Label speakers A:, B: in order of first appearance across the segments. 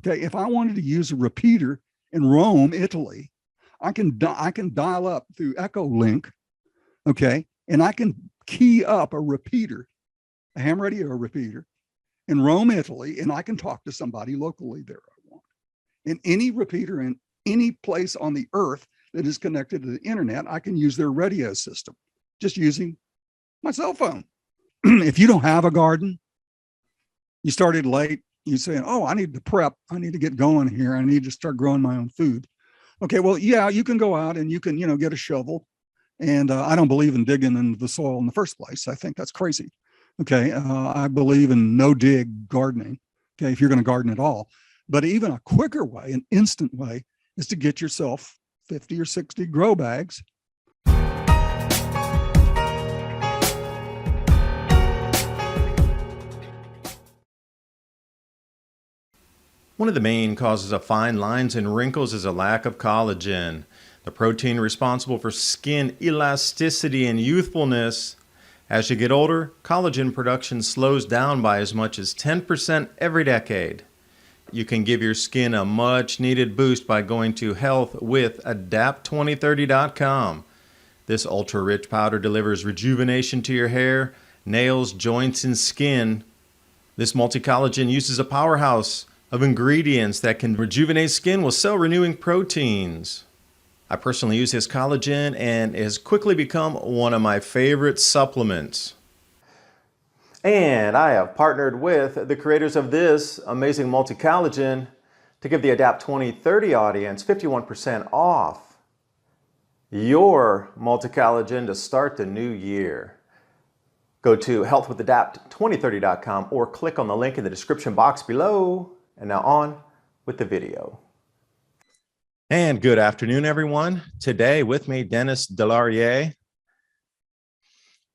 A: Okay, if I wanted to use a repeater in Rome, Italy, I can dial up through Echolink, okay, and I can key up a repeater, a ham radio repeater in Rome, Italy, and I can talk to somebody locally there I want. And any repeater in any place on the earth that is connected to the internet, I can use their radio system just using my cell phone. If you don't have a garden, you started late, you say, oh, I need to prep, I need to get going here, I need to start growing my own food. Okay, well, yeah, you can go out and you can, get a shovel. And I don't believe in digging in the soil in the first place. I think that's crazy. Okay, I believe in no dig gardening. Okay, if you're going to garden at all. But even a quicker way, an instant way, is to get yourself 50 or 60 grow bags.
B: One of the main causes of fine lines and wrinkles is a lack of collagen, the protein responsible for skin elasticity and youthfulness. As you get older, collagen production slows down by as much as 10% every decade. You can give your skin a much needed boost by going to healthwithadapt2030.com. This ultra-rich powder delivers rejuvenation to your hair, nails, joints, and skin. This multi-collagen uses a powerhouse of ingredients that can rejuvenate skin with cell-renewing proteins. I personally use his collagen and it has quickly become one of my favorite supplements. And I have partnered with the creators of this amazing multi-collagen to give the Adapt 2030 audience 51% off your multi-collagen to start the new year. Go to healthwithadapt2030.com or click on the link in the description box below. And now on with the video. And good afternoon, everyone. Today with me, Dennis DeLaurier.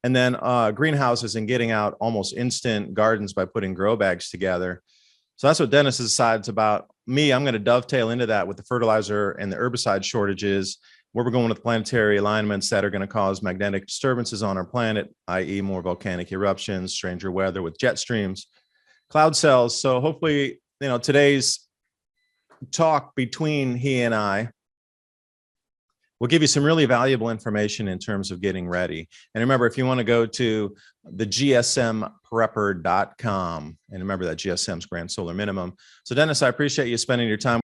B: And then greenhouses and getting out almost instant gardens by putting grow bags together. So that's what Dennis decides about. Me, I'm going to dovetail into that with the fertilizer and the herbicide shortages, where we're going with planetary alignments that are going to cause magnetic disturbances on our planet, i.e. more volcanic eruptions, stranger weather with jet streams, cloud cells. So hopefully, today's talk between he and I will give you some really valuable information in terms of getting ready. And remember, if you want to go to TheGSMPrepper.com, and remember that GSM's grand solar minimum. So Dennis, I appreciate you spending your time.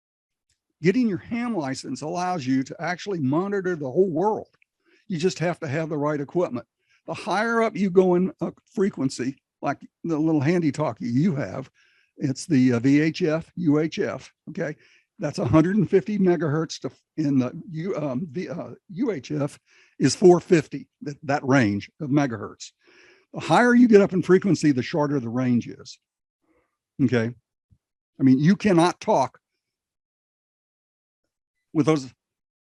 A: Getting your ham license allows you to actually monitor the whole world. You just have to have the right equipment. The higher up you go in frequency, like the little handy talkie you have, it's the VHF, UHF, okay? That's 150 megahertz in the UHF is 450, that range of megahertz. The higher you get up in frequency, the shorter the range is, okay? I mean, you cannot talk with those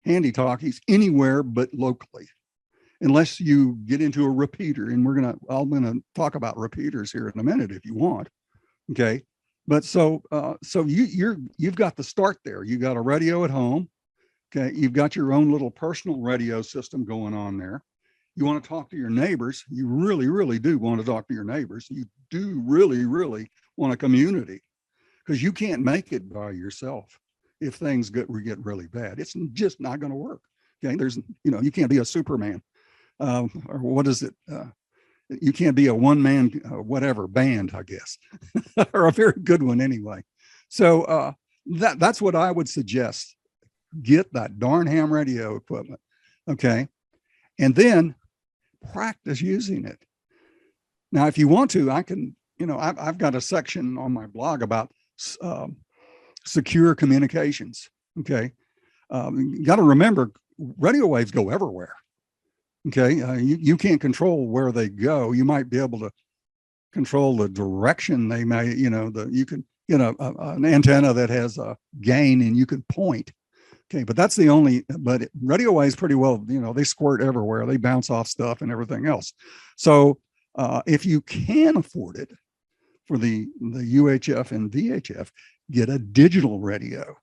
A: handy talkies anywhere but locally, unless you get into a repeater. And I'm gonna talk about repeaters here in a minute if you want, okay? But so you've got the start there. You got a radio at home, okay? You've got your own little personal radio system going on there. You want to talk to your neighbors. You really, really do want to talk to your neighbors. You do really, really want a community, because you can't make it by yourself. If things get really bad, it's just not going to work. Okay, you can't be a Superman, or what is it? You can't be a one-man whatever band, I guess, or a very good one anyway. So that's what I would suggest. Get that darn ham radio equipment, okay, and then practice using it. Now, if you want to, I can. I've got a section on my blog about secure communications. Okay, you got to remember, radio waves go everywhere. Okay, you can't control where they go. You might be able to control the direction they may. You can get an antenna that has a gain and you can point. Okay, but that's the only. But radio waves pretty well. They squirt everywhere. They bounce off stuff and everything else. So if you can afford it for the UHF and VHF, get a digital radio.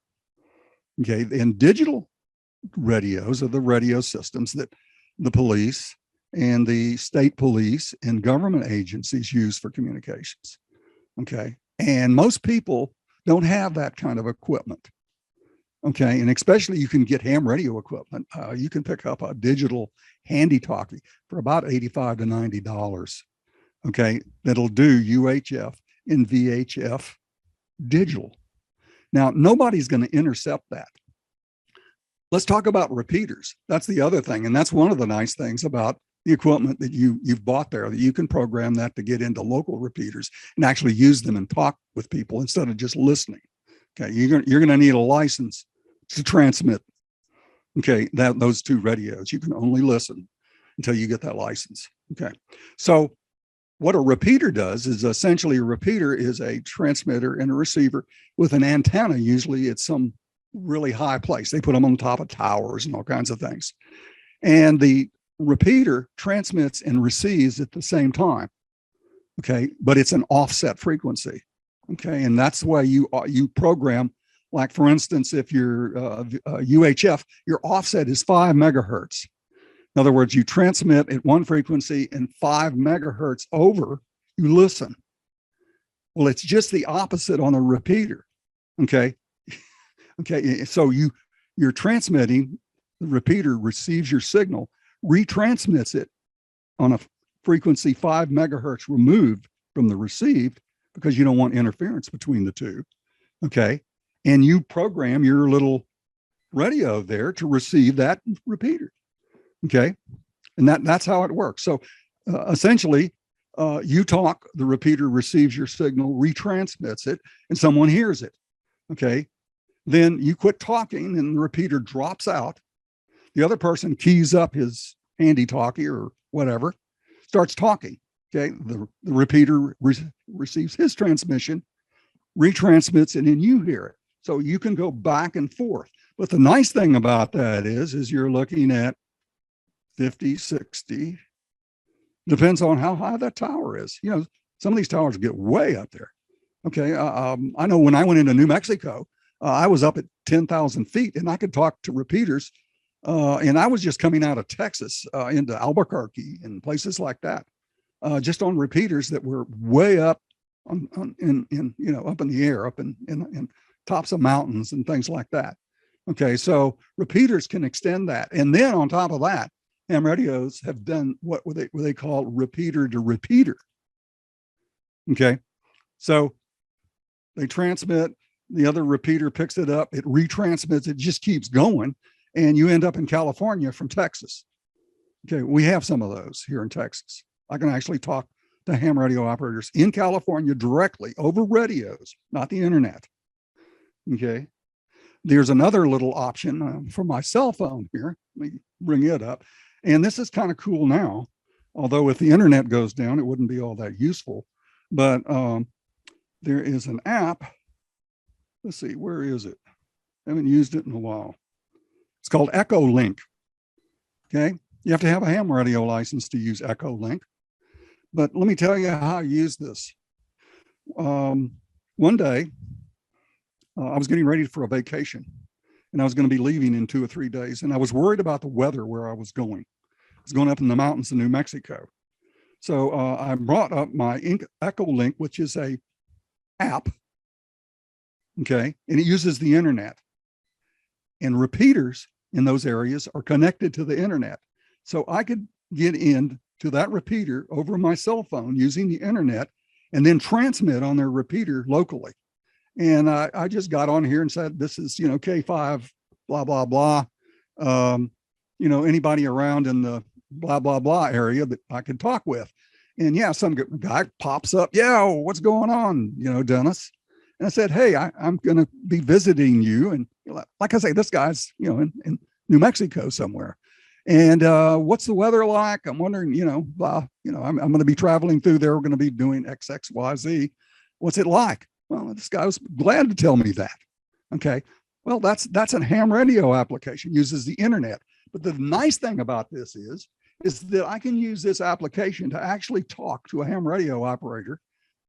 A: Okay, and digital radios are the radio systems that the police and the state police and government agencies use for communications. Okay, and most people don't have that kind of equipment. Okay. And especially you can get ham radio equipment. You can pick up a digital handy talkie for about $85 to $90. Okay. That'll do UHF and VHF digital. Now, nobody's going to intercept that. Let's talk about repeaters. That's the other thing. And that's one of the nice things about the equipment that you've bought there, that you can program that to get into local repeaters and actually use them and talk with people instead of just listening. Okay. You're going to need a license to transmit. Okay. Those two radios, you can only listen until you get that license. Okay. So what a repeater does is essentially a repeater is a transmitter and a receiver with an antenna. Usually it's some really high place. They put them on top of towers and all kinds of things. And the repeater transmits and receives at the same time. Okay. But it's an offset frequency. Okay. And that's the way you program, like for instance, if you're UHF, your offset is 5 megahertz. In other words, you transmit at one frequency and 5 megahertz over, you listen. Well, it's just the opposite on a repeater. Okay. Okay. So you're transmitting, the repeater receives your signal, retransmits it on a frequency 5 megahertz removed from the received because you don't want interference between the two. Okay. And you program your little radio there to receive that repeater. Okay. And that's how it works. So essentially, you talk, the repeater receives your signal, retransmits it, and someone hears it. Okay. Then you quit talking and the repeater drops out. The other person keys up his handy talkie or whatever, starts talking. Okay. The repeater receives his transmission, retransmits it, and you hear it. So you can go back and forth. But the nice thing about that is you're looking at 50, 60, depends on how high that tower is. You know, some of these towers get way up there. Okay. I know when I went into New Mexico, I was up at 10,000 feet and I could talk to repeaters. And I was just coming out of Texas into Albuquerque and places like that, just on repeaters that were way up in you know, up in the air, up in tops of mountains and things like that. Okay. So repeaters can extend that. And then on top of that, ham radios have done what they call repeater to repeater. Okay. So they transmit, the other repeater picks it up, it retransmits, it just keeps going. And you end up in California from Texas. Okay. We have some of those here in Texas. I can actually talk to ham radio operators in California directly over radios, not the internet. Okay. There's another little option for my cell phone here. Let me bring it up. And this is kind of cool now, although if the internet goes down, it wouldn't be all that useful. But there is an app. Let's see, where is it? I haven't used it in a while. It's called Echolink. Okay. You have to have a ham radio license to use Echolink. But let me tell you how I use this. One day, I was getting ready for a vacation and I was going to be leaving in 2 or 3 days. And I was worried about the weather where I was going. I was going up in the mountains of New Mexico. So I brought up my Echolink, which is a app. Okay. And it uses the internet. And repeaters in those areas are connected to the internet. So I could get into that repeater over my cell phone using the internet and then transmit on their repeater locally. And I just got on here and said, this is, you know, K5, blah, blah, blah. You know, anybody around in the blah, blah, blah area that I could talk with. And yeah, some guy pops up. Yeah, what's going on? You know, Dennis. And I said, hey, I'm going to be visiting you. And like I say, this guy's, you know, in New Mexico somewhere. And what's the weather like? I'm wondering, you know, I'm going to be traveling through there. We're going to be doing XXYZ. What's it like? Well, this guy was glad to tell me that. Okay. Well, that's a ham radio application, uses the internet. But the nice thing about this is that I can use this application to actually talk to a ham radio operator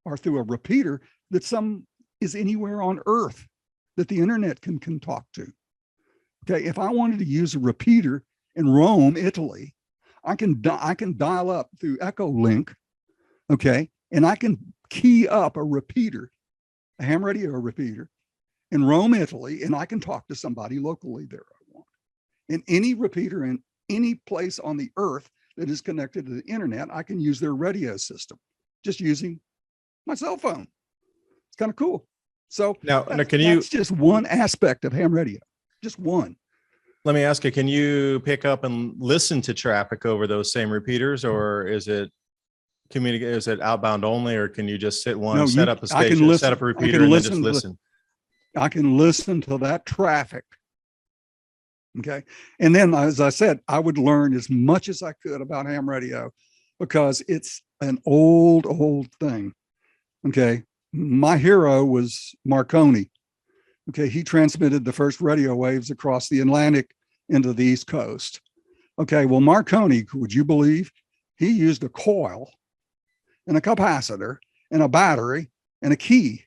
A: or through a repeater that is anywhere on earth that the internet can talk to. Okay. If I wanted to use a repeater in Rome, Italy, I can dial up through Echolink. Okay. And I can key up a repeater a ham radio repeater in Rome, Italy, and I can talk to somebody locally there I want. And any repeater in any place on the earth that is connected to the internet, I can use their radio system just using my cell phone. It's kind of cool. So
B: now,
A: that's just one aspect of ham radio, just one.
B: Let me ask you, can you pick up and listen to traffic over those same repeaters, or is it is it outbound only, or can you just set up a station, set up a repeater and then just listen?
A: I can listen to that traffic. Okay. And then, as I said, I would learn as much as I could about ham radio because it's an old thing. Okay. My hero was Marconi. Okay. He transmitted the first radio waves across the Atlantic into the East Coast. Okay. Well, Marconi, would you believe he used a coil and a capacitor and a battery and a key?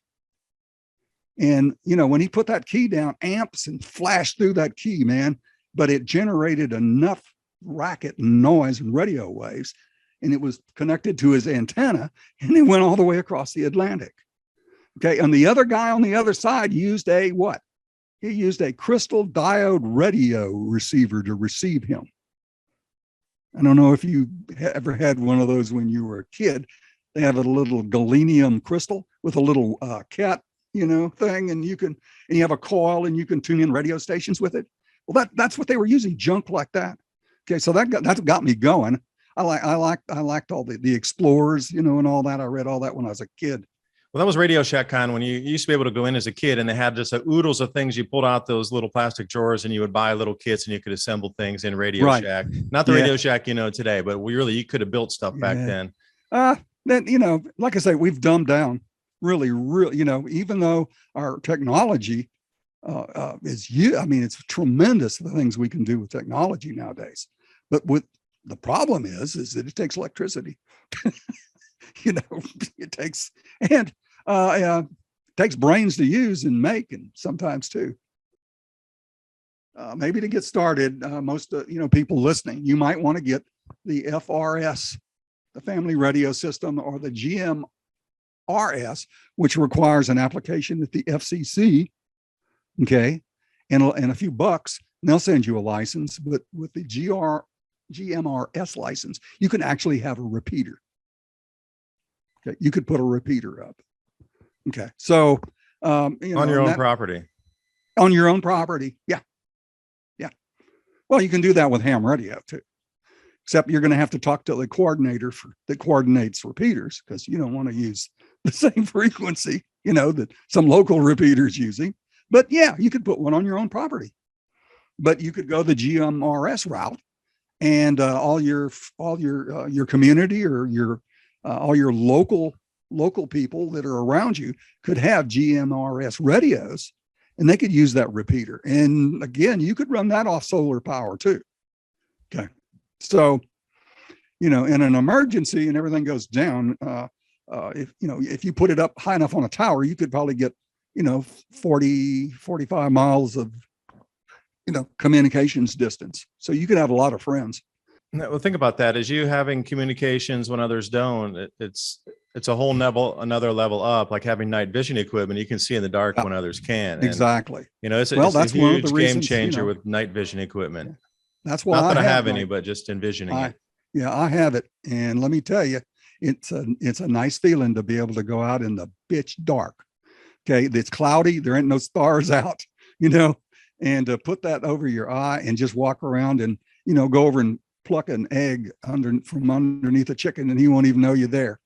A: And, when he put that key down, amps and flashed through that key, man, but it generated enough racket and noise and radio waves, and it was connected to his antenna, and it went all the way across the Atlantic. Okay. And the other guy on the other side used a what? He used a crystal diode radio receiver to receive him. I don't know if you ever had one of those when you were a kid. They have a little galenium crystal with a little cat, thing, and you have a coil and you can tune in radio stations with it. Well, that's what they were using, junk like that. Okay, so that got me going. I liked all the Explorers, and all that. I read all that when I was a kid.
B: Well, that was Radio Shack Con when you used to be able to go in as a kid, and they had just oodles of things. You pulled out those little plastic drawers, and you would buy little kits, and you could assemble things in Radio Shack. Not the Radio Shack today, but you could have built stuff back then.
A: Then like I say, we've dumbed down. Really, even though our technology it's tremendous the things we can do with technology nowadays. But the problem is that it takes electricity. It takes takes brains to use and make, and sometimes too. Maybe to get started, most people listening, you might want to get the FRS, the Family Radio System, or the GMRS, which requires an application at the FCC. Okay, and a few bucks, and they'll send you a license. But with the GMRS license, you can actually have a repeater. Okay, you could put a repeater up. Okay, so
B: on your own property.
A: On your own property, yeah. Well, you can do that with ham radio too, except you're going to have to talk to the coordinator that coordinates repeaters, because you don't want to use the same frequency, that some local repeater is using. But yeah, you could put one on your own property. But you could go the GMRS route, and all your community or all your local people that are around you could have GMRS radios, and they could use that repeater. And again, you could run that off solar power too. Okay, so in an emergency and everything goes down, if you put it up high enough on a tower, you could probably get 45 miles of communications distance. So you could have a lot of friends.
B: Well, think about that. As you having communications when others don't, it's a whole another level up, like having night vision equipment. You can see in the dark when others can. And,
A: exactly.
B: It's a huge game changer with night vision equipment.
A: That's why
B: not that I have any, but just envisioning it.
A: Yeah, I have it. And let me tell you, it's a nice feeling to be able to go out in the pitch dark. Okay, it's cloudy. There ain't no stars out, and to put that over your eye and just walk around and, go over and pluck an egg from underneath a chicken, and he won't even know you're there.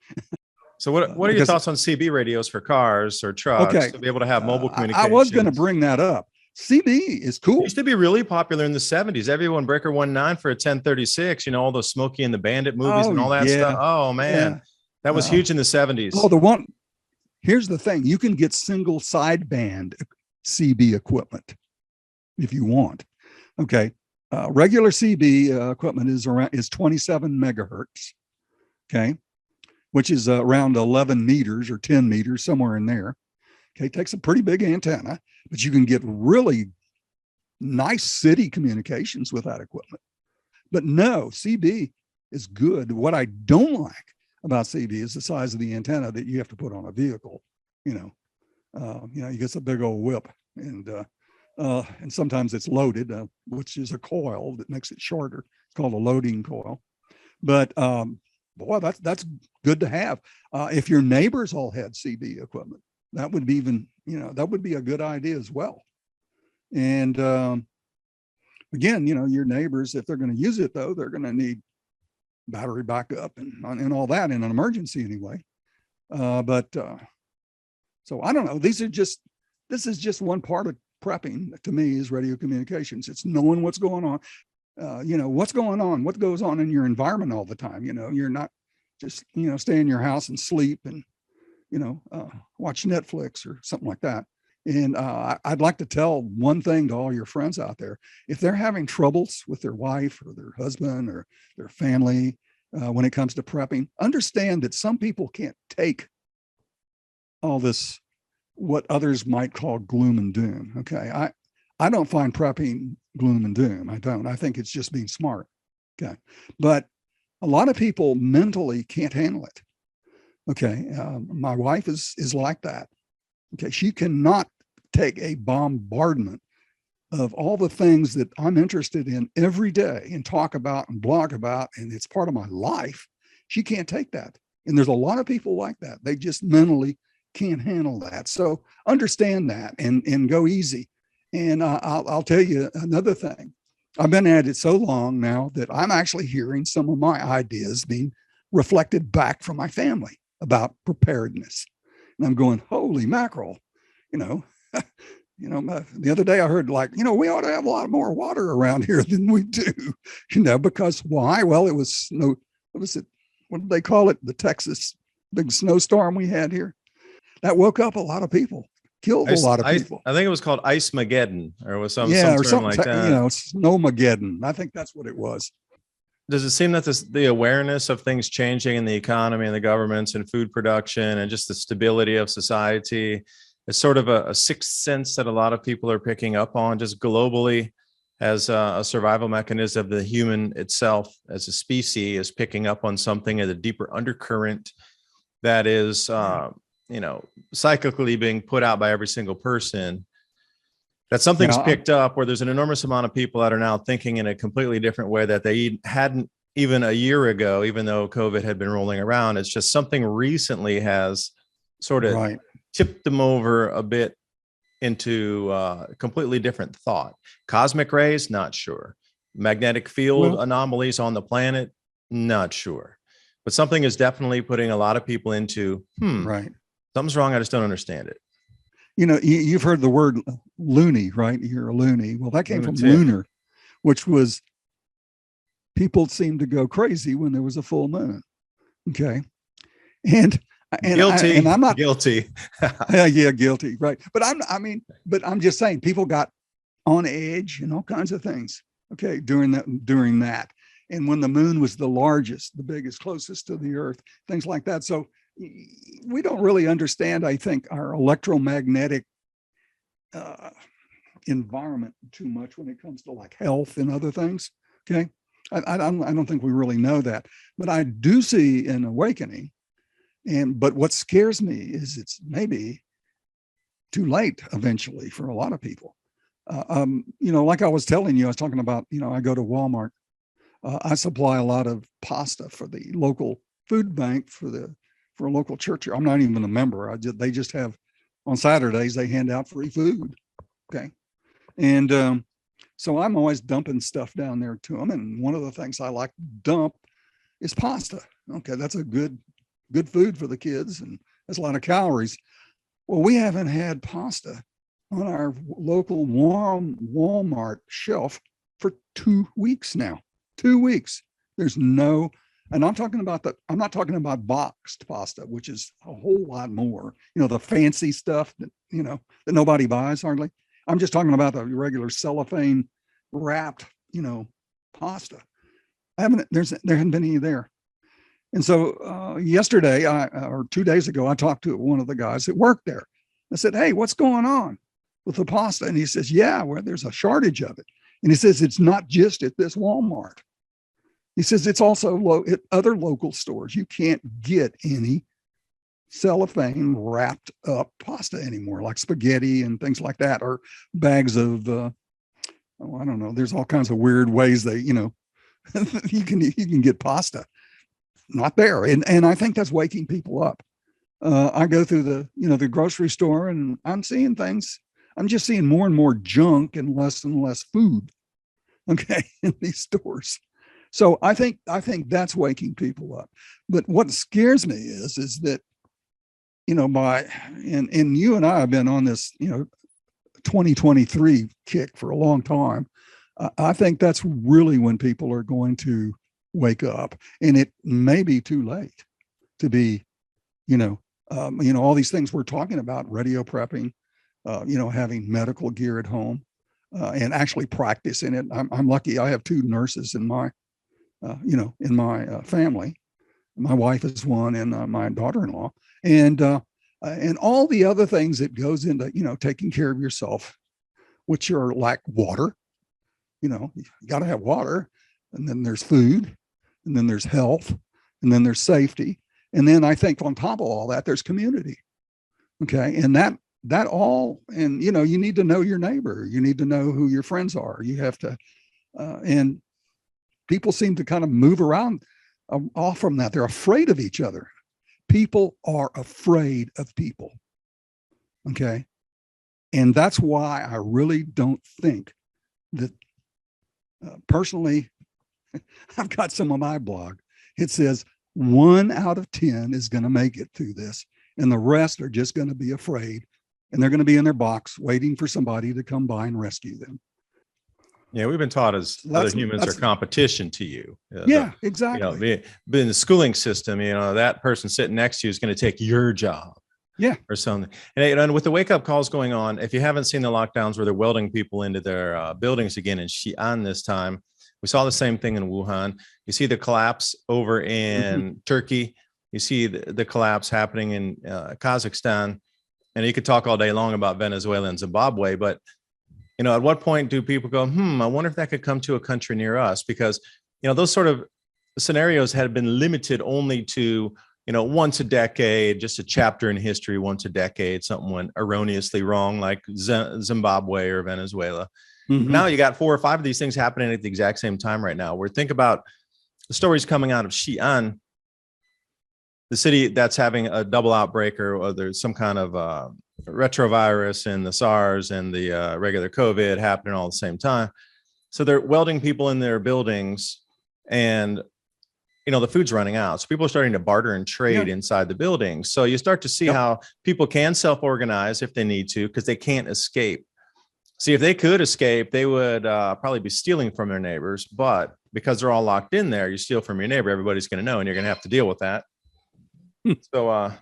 B: So what are your thoughts on CB radios for cars or trucks to be able to have mobile communication?
A: I was going to bring that up. CB is cool.
B: It used to be really popular in the 70s. Everyone Breaker 19 for a 1036, all those Smokey and the Bandit movies and all that stuff. Oh man, that was huge in the 70s.
A: Oh, here's the thing. You can get single sideband CB equipment if you want. Okay. Regular CB equipment is 27 megahertz. Okay. Which is around 11 meters or 10 meters, somewhere in there. Okay. It takes a pretty big antenna, but you can get really nice city communications with that equipment. But no, CB is good. What I don't like about CB is the size of the antenna that you have to put on a vehicle, He gets a big old whip, and sometimes it's loaded, which is a coil that makes it shorter. It's called a loading coil. But boy, that's good to have. If your neighbors all had CB equipment, that would be that would be a good idea as well. And again, your neighbors, if they're going to use it though, they're going to need battery backup and all that in an emergency anyway. So I don't know. This is just one part of prepping to me is radio communications. It's knowing what's going on. What's going on, what goes on in your environment all the time. You're not just, stay in your house and sleep and, watch Netflix or something like that. And I'd like to tell one thing to all your friends out there. If they're having troubles with their wife or their husband or their family when it comes to prepping, understand that some people can't take all this, what others might call gloom and doom. Okay. I don't find prepping gloom and doom. I don't. I think it's just being smart. Okay. But a lot of people mentally can't handle it. Okay. My wife is like that. Okay. She cannot take a bombardment of all the things that I'm interested in every day and talk about and blog about, and it's part of my life. She can't take that. And there's a lot of people like that. They just mentally can't handle that. So understand that and go easy. And I'll tell you another thing. I've been at it so long now that I'm actually hearing some of my ideas being reflected back from my family about preparedness. And I'm going, holy mackerel, the other day I heard we ought to have a lot more water around here than we do, because why? Well, it was snow. What was it? What did they call it? The Texas big snowstorm we had here. That woke up a lot of people, killed a lot of people.
B: I think it was called Ice-mageddon or was some
A: or
B: term
A: something
B: like that.
A: Snowmageddon. I think that's what it was.
B: Does it seem that the awareness of things changing in the economy and the governments and food production and just the stability of society is sort of a sixth sense that a lot of people are picking up on just globally as a survival mechanism of the human itself as a species is picking up on something at a deeper undercurrent that is, cyclically being put out by every single person, that something's picked up where there's an enormous amount of people that are now thinking in a completely different way that they hadn't even a year ago, even though COVID had been rolling around. It's just something recently has sort of tipped them over a bit into completely different thought. Cosmic rays, not sure. Magnetic field anomalies on the planet, not sure. But something is definitely putting a lot of people into, something's wrong. I just don't understand it.
A: You've heard the word loony, right? You're a loony. Well, that came from lunar, which was people seemed to go crazy when there was a full moon. Okay. And
B: guilty.
A: And I'm not
B: guilty.
A: Yeah, guilty. Right. But I'm just saying people got on edge and all kinds of things. Okay. During that. And when the moon was the largest, the biggest, closest to the earth, things like that. So we don't really understand, I think, our electromagnetic environment too much when it comes to like health and other things. Okay. I don't think we really know that, but I do see an awakening. But what scares me is it's maybe too late eventually for a lot of people. Like I was telling you, I was talking about, I go to Walmart. I supply a lot of pasta for the local food bank for a local church. I'm not even a member. They just have on Saturdays, they hand out free food. Okay. And so I'm always dumping stuff down there to them. And one of the things I like to dump is pasta. Okay. That's a good food for the kids and there's a lot of calories. Well, we haven't had pasta on our local Walmart shelf for 2 weeks now. 2 weeks. There's no, and I'm not talking about boxed pasta, which is a whole lot more, the fancy stuff that, that nobody buys hardly. I'm just talking about the regular cellophane wrapped, pasta. There haven't been any there. And so yesterday, or 2 days ago, I talked to one of the guys that worked there. I said, hey, what's going on with the pasta? And he says, there's a shortage of it. And he says, it's not just at this Walmart. He says, it's also at other local stores. You can't get any cellophane wrapped up pasta anymore, like spaghetti and things like that, or bags of, I don't know. There's all kinds of weird ways they, you can get pasta. Not there. And I think that's waking people up. I go through the grocery store and I'm seeing things. I'm just seeing more and more junk and less food. Okay. In these stores. So I think that's waking people up. But what scares me is that, and you and I have been on this, 2023 kick for a long time. I think that's really when people are going to wake up, and it may be too late to be, all these things we're talking about, radio prepping, having medical gear at home, and actually practicing it. I'm lucky. I have two nurses in my, in my family. My wife is one, and my daughter-in-law, and all the other things that goes into, taking care of yourself, which are like water. You got to have water, and then there's food, and then there's health, and then there's safety. And then I think on top of all that, there's community. Okay. And that all, and, you need to know your neighbor. You need to know who your friends are. You have to, and people seem to kind of move around off from that. They're afraid of each other. People are afraid of people. Okay. And that's why I really don't think that personally, I've got some on my blog. It says 1 out of 10 is going to make it through this, and the rest are just going to be afraid, and they're going to be in their box waiting for somebody to come by and rescue them.
B: Yeah, we've been taught as other humans are competition to you.
A: Yeah, exactly.
B: But in the schooling system, that person sitting next to you is going to take your job.
A: Yeah.
B: Or something. And with the wake up calls going on, if you haven't seen the lockdowns where they're welding people into their buildings again in Xi'an this time, we saw the same thing in Wuhan. You see the collapse over in Turkey. You see the collapse happening in Kazakhstan. And you could talk all day long about Venezuela and Zimbabwe, but at what point do people go, I wonder if that could come to a country near us? Because, those sort of scenarios had been limited only to, once a decade, just a chapter in history, once a decade, something went erroneously wrong, like Zimbabwe or Venezuela. Now you got 4 or 5 of these things happening at the exact same time right now, where think about the stories coming out of Xi'an, the city that's having a double outbreak, or there's some kind of retrovirus and the SARS and the regular COVID happening all at the same time. So they're welding people in their buildings, and the food's running out. So people are starting to barter and trade inside the buildings. So you start to see how people can self-organize if they need to, because they can't escape. See, if they could escape, they would probably be stealing from their neighbors. But because they're all locked in there, you steal from your neighbor, everybody's going to know, and you're going to have to deal with that. So,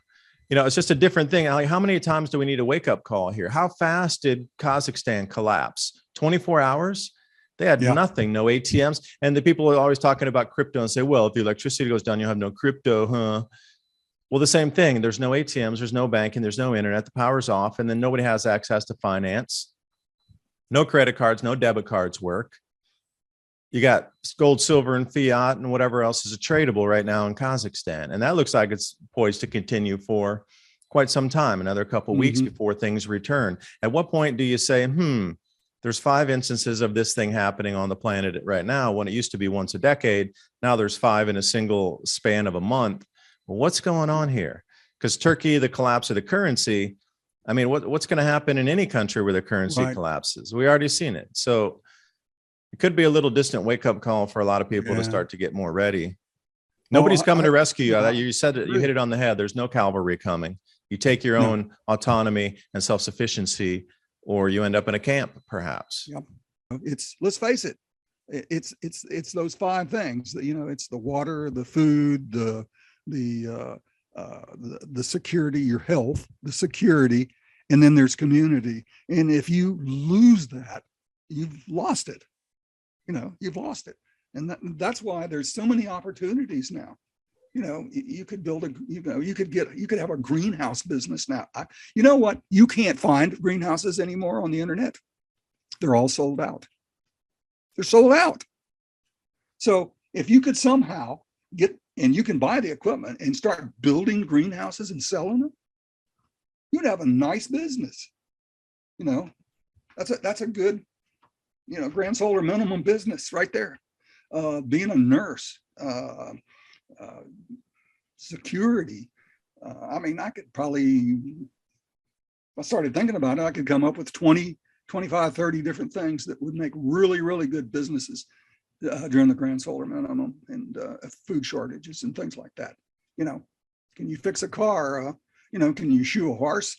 B: it's just a different thing. Like, how many times do we need a wake-up call here? How fast did Kazakhstan collapse? 24 hours? They had nothing, no ATMs. And the people are always talking about crypto and say, well, if the electricity goes down, you'll have no crypto, huh? Well, the same thing. There's no ATMs, there's no banking, there's no internet, the power's off, and then nobody has access to finance. No credit cards, no debit cards work. You got gold, silver, and fiat, and whatever else is tradable right now in Kazakhstan. And that looks like it's poised to continue for quite some time, another couple of weeks before things return. At what point do you say, there's 5 instances of this thing happening on the planet right now, when it used to be once a decade? Now there's 5 in a single span of a month. Well, what's going on here? Because Turkey, the collapse of the currency, I mean, what's going to happen in any country where the currency collapses? We already seen it. So it could be a little distant wake-up call for a lot of people to start to get more ready. Nobody's coming to rescue you. You said it, you hit it on the head. There's no cavalry coming. You take your own autonomy and self-sufficiency, or you end up in a camp, perhaps.
A: Let's face it. It's those 5 things that, it's the water, the food, the security, your health, the security, and then there's community. And if you lose that, you've lost it. You've lost it. And that's why there's so many opportunities now. You could build you could have a greenhouse business now. You know what? You can't find greenhouses anymore on the internet. They're all sold out. They're sold out. So if you could somehow and you can buy the equipment and start building greenhouses and selling them, you'd have a nice business. That's a good, grand solar minimum business right there. Being a nurse, security. I could probably, if I started thinking about it, I could come up with 20, 25, 30 different things that would make really, really good businesses during the grand solar minimum, and food shortages and things like that. Can you fix a car? Can you shoe a horse?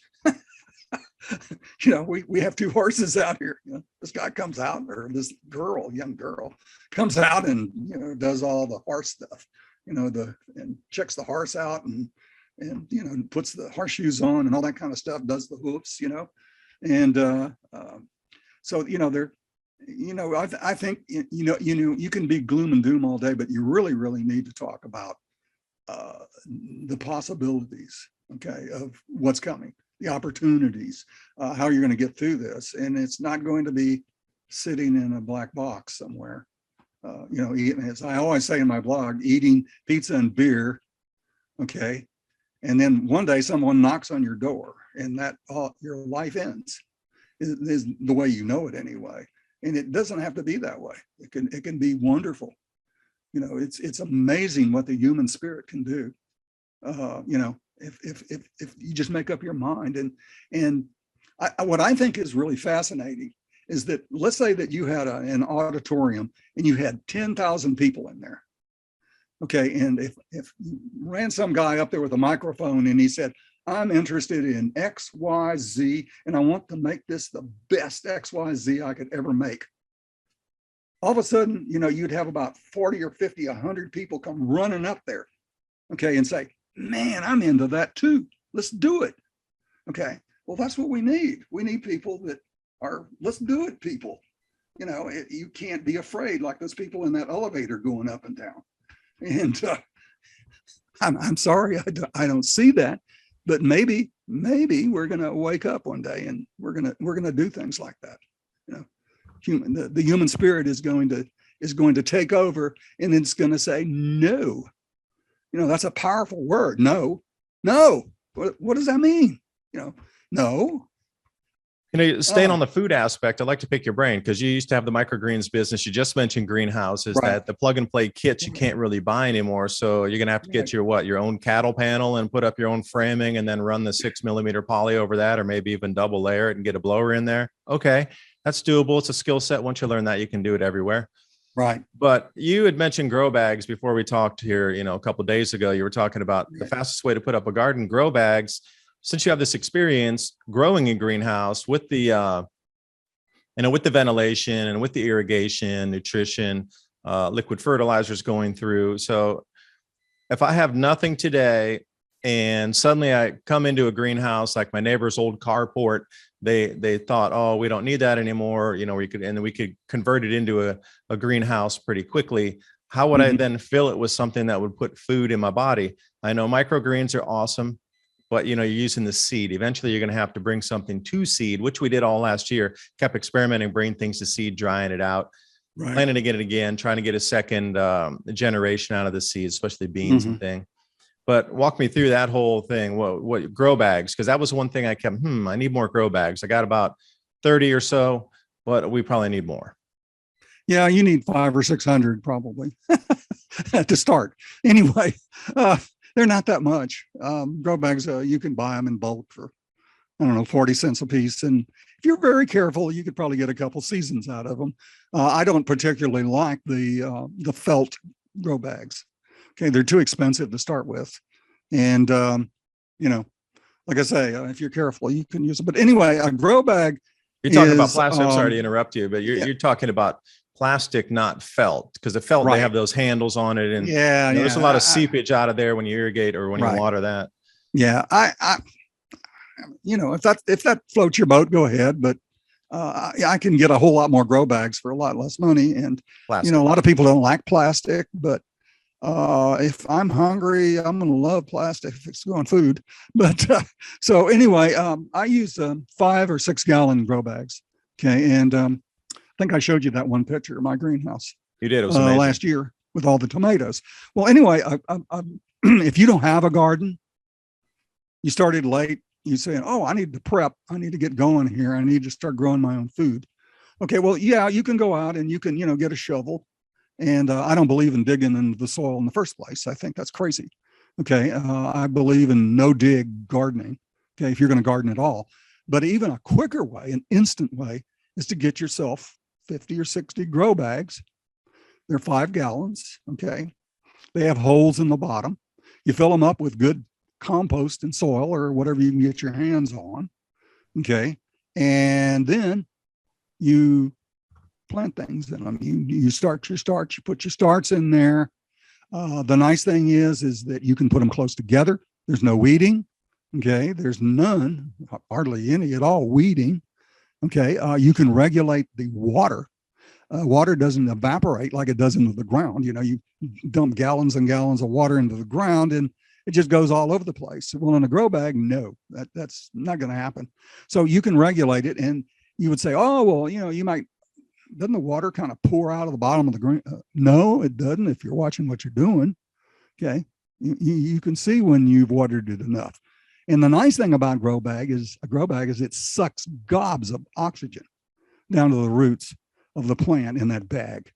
A: We have 2 horses out here. This guy comes out, or this young girl comes out and, does all the horse stuff, and checks the horse out and puts the horseshoes on and all that kind of stuff, does the hoofs, and so, I think, you can be gloom and doom all day, but you really, really need to talk about the possibilities, okay, of what's coming, the opportunities, how you're going to get through this. And it's not going to be sitting in a black box somewhere, eating, as I always say in my blog, eating pizza and beer, okay, and then one day someone knocks on your door and that your life ends, is the way you know it anyway. And it doesn't have to be that way. It can be wonderful. It's amazing what the human spirit can do. If you just make up your mind. And what I think is really fascinating is that, let's say that you had an auditorium and you had 10,000 people in there. Okay, and if you ran some guy up there with a microphone and he said, I'm interested in X, Y, Z, and I want to make this the best X, Y, Z I could ever make. All of a sudden, you'd have about 40 or 50, 100 people come running up there, okay, and say, man, I'm into that too. Let's do it. Okay, well, that's what we need. We need people that are, let's do it people. You can't be afraid like those people in that elevator going up and down. And I'm sorry, I don't see that. But maybe we're going to wake up one day and we're going to do things like that. The human spirit is going to take over, and it's going to say no. That's a powerful word. No. What does that mean? No.
B: Staying on the food aspect, I'd like to pick your brain, because you used to have the microgreens business. You just mentioned greenhouses, right? That the plug and play kits you can't really buy anymore. So you're going to have to get your own cattle panel and put up your own framing, and then run the 6mm poly over that, or maybe even double layer it and get a blower in there. Okay, that's doable. It's a skill set. Once you learn that, you can do it everywhere.
A: Right.
B: But you had mentioned grow bags before we talked here, a couple of days ago. You were talking about the fastest way to put up a garden, grow bags. Since you have this experience growing in greenhouse with the, with the ventilation and with the irrigation, nutrition, liquid fertilizers going through. So if I have nothing today and suddenly I come into a greenhouse, like my neighbor's old carport, they thought, oh, we don't need that anymore. We could convert it into a greenhouse pretty quickly. How would I then fill it with something that would put food in my body? I know microgreens are awesome, but you're using the seed. Eventually you're going to have to bring something to seed, which we did all last year, kept experimenting, bringing things to seed, drying it out, planting again, trying to get a second generation out of the seeds, especially beans and thing. But walk me through that whole thing. What grow bags? Because that was one thing I kept, I need more grow bags. I got about 30 or so, but we probably need more.
A: Yeah, you need 500 or 600 probably to start. Anyway, they're not that much. Grow bags, you can buy them in bulk for, 40 cents a piece. And if you're very careful, you could probably get a couple seasons out of them. I don't particularly like the felt grow bags. Okay, they're too expensive to start with. And, like I say, if you're careful, you can use it. But anyway, a grow bag.
B: You're talking about plastic. I'm sorry to interrupt you, but you're talking about plastic, not felt, because the felt, they have those handles on it, and there's a lot of seepage out of there when you irrigate or when you water that.
A: Yeah, if that floats your boat, go ahead. But I can get a whole lot more grow bags for a lot less money. And a lot of people don't like plastic, but if I'm hungry, I'm going to love plastic if it's going food. But so anyway, I use 5 or 6 gallon grow bags. Okay, and I think I showed you that one picture of my greenhouse.
B: You did. It was amazing.
A: Last year. with all the tomatoes. Well, anyway, if you don't have a garden, you started late, you say, oh, I need to prep. I need to get going here. I need to start growing my own food. Okay, well, yeah, you can go out and you can, get a shovel. And I don't believe in digging into the soil in the first place. I think that's crazy. Okay, I believe in no dig gardening. Okay, if you're going to garden at all. But even a quicker way, an instant way, is to get yourself 50 or 60 grow bags. They're 5 gallons. Okay, they have holes in the bottom. You fill them up with good compost and soil or whatever you can get your hands on. Okay, and then you plant things in them. You start your starts, you put your starts in there. The nice thing is that you can put them close together. There's no weeding. Okay, there's none, hardly any at all weeding. Okay, you can regulate the water. Water doesn't evaporate like it does into the ground. You dump gallons and gallons of water into the ground and it just goes all over the place. Well, in a grow bag, no, that's not going to happen. So you can regulate it, and you would say, oh, well, you might, doesn't the water kind of pour out of the bottom of the ground? No, it doesn't. If you're watching what you're doing, okay, you can see when you've watered it enough. And the nice thing about a grow bag is it sucks gobs of oxygen down to the roots of the plant in that bag.